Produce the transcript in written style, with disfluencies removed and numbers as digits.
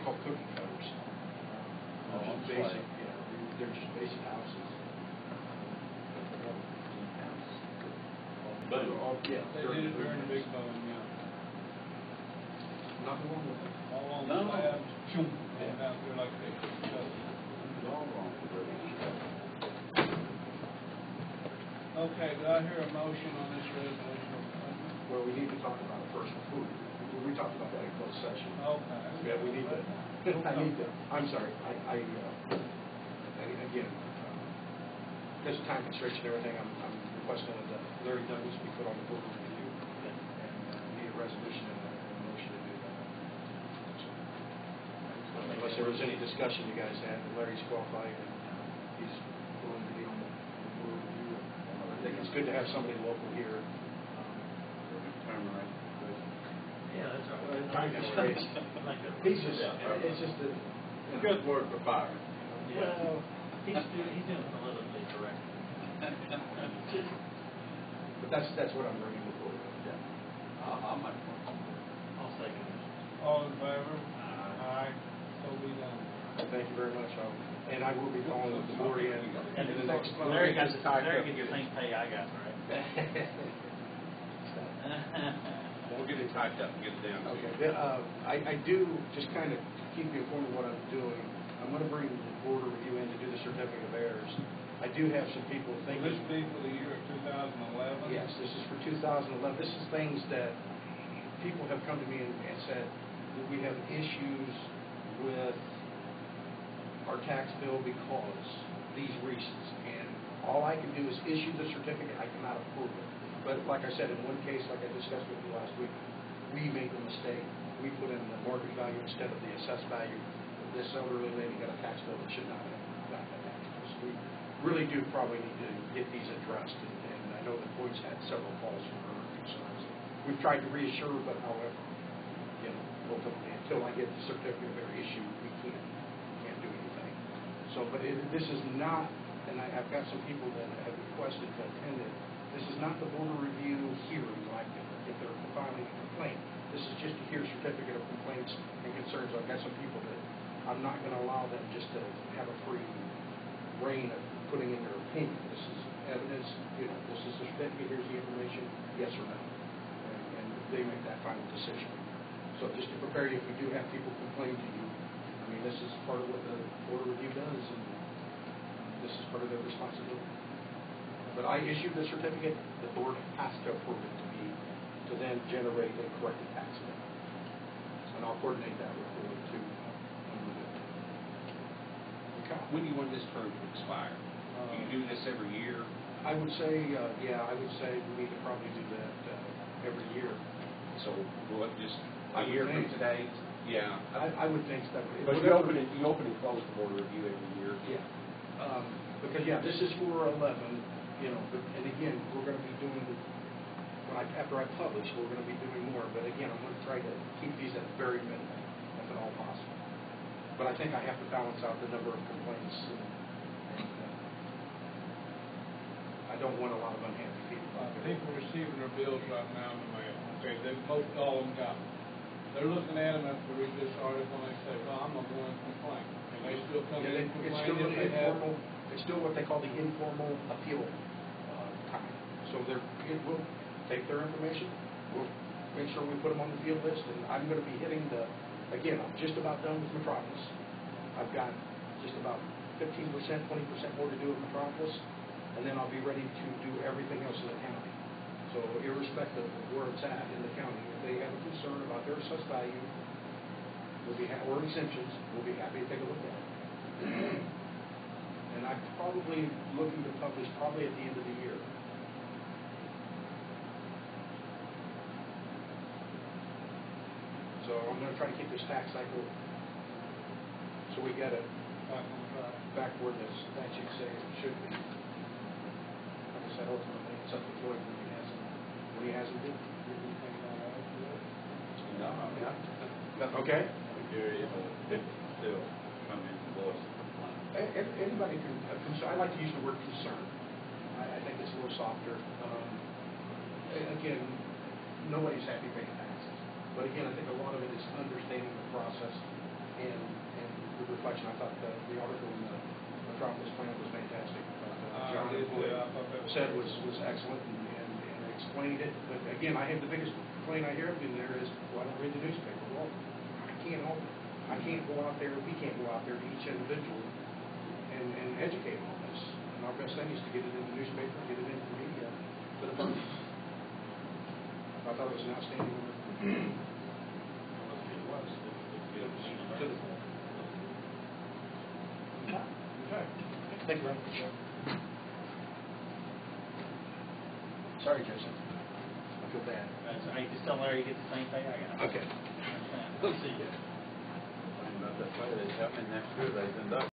they call cookie cutters. Just basic, they're just basic houses. But yeah, they did it during the big boom, yeah. Nothing wrong with it. All on the slabs, shoom, and out there like they cookie cutters. all wrong with it. Okay, do I hear a motion on this resolution? Well, we need to talk about it first. We talked about that in closed session. Okay. Yeah, we need to. I'm sorry. Again, because of time constraints and everything, I'm requesting that Larry Douglas be put on the board of review, and need a resolution and a motion to do that. So, unless there was any discussion you guys had, Larry's qualified and he's willing to be on the board of review. I think it's good to have somebody local here. Yeah, that's right. Time constraints. He's just, it's just a Good word for fire. Well, he's doing politically correct. But that's what I'm bringing before you. Yeah. I'll make one. I'll second it. All in favor? Aye. So be done. Thank you very much. And I will be calling the board in the next. Larry gets the same pay I got, right? We'll get it typed up and get it down. Okay. I do just kind of keep you informed of what I'm doing. I'm going to bring the board of review in to do the certificate of errors. I do have some people thinking. Will this be for the year of 2011? Yes, this is for 2011. This is things that people have come to me and said that we have issues with our tax bill because these reasons. And all I can do is issue the certificate. I cannot approve it. But like I said, in one case, like I discussed with you last week, we made a mistake. We put in the market value instead of the assessed value. This elderly lady got a tax bill that should not have gotten a tax bill. So we really do probably need to get these addressed. And I know the board's had several calls from her concerns. We've tried to reassure her, but however, ultimately, until I get the certificate of error issued, we can't do anything. So, but this is not, and I've got some people that have requested to attend it. This is not the board of review hearing, like if they're filing a complaint. This is just to hear certificate of complaints and concerns. I've got some people that I'm not going to allow them just to have a free reign of putting in their opinion. This is evidence, this is the certificate, here's the information, yes or no. And they make that final decision. So just to prepare you, if we do have people complain to you, I mean, this is part of what the board of review does, and this is part of their responsibility. But I issued the certificate, the board has to approve it to then generate a corrected tax bill. And I'll coordinate that with the board too. Okay. When do you want this term to expire? Do you do this every year? I would say, I would say we need to probably do that every year. So will it just a year from today? Yeah. I would think that. But you open and close the board review every year. Yeah. Because this is for 11. And again, we're going to be doing, after I publish, we're going to be doing more. But again, I'm going to try to keep these at very minimum, if at all possible. But I think I have to balance out the number of complaints. And I don't want a lot of unhappy people. People receiving their bills right now in the mail. Okay, most all of them got them. They're looking at them after we read this article and they say, well, I'm going to go and complain. And they still come in and complain. It's still what they call the informal appeal time. So it will take their information. We'll make sure we put them on the field list. And I'm going to be hitting again, I'm just about done with Metropolis. I've got just about 15%, 20% more to do with Metropolis. And then I'll be ready to do everything else in the county. So irrespective of where it's at in the county, if they have a concern about their assessed value, or exemptions, we'll be happy to take a look at it. And I'm probably looking to publish probably at the end of the year. So I'm going to try to keep this tax cycle so we get it back where the statute says it should be. Like I said, ultimately it's up to Floyd when he hasn't been. No. Yeah. Okay. Still come in and voice a complaint. Anybody can. I like to use the word concern. I think it's a little softer. Again, nobody's happy paying taxes. But again, I think a lot of it is understanding the process and question. I thought the article in the Metropolis Plan was fantastic. John I thought that was said was excellent and explained it. But again, I have the biggest complaint I hear in there is, well, I don't read the newspaper. Well, I can't help it. I can't go out there, we can't go out there to each individual and educate them on this. And our best thing is to get it in the newspaper, get it in the media for the purpose. I thought it was an outstanding one. It was. To the point. Okay. Thank you, Ron. Sorry, Jason. I feel bad. I just tell Larry you get the same pay I got. Okay. We'll see you. About that way, they come in next year, they end up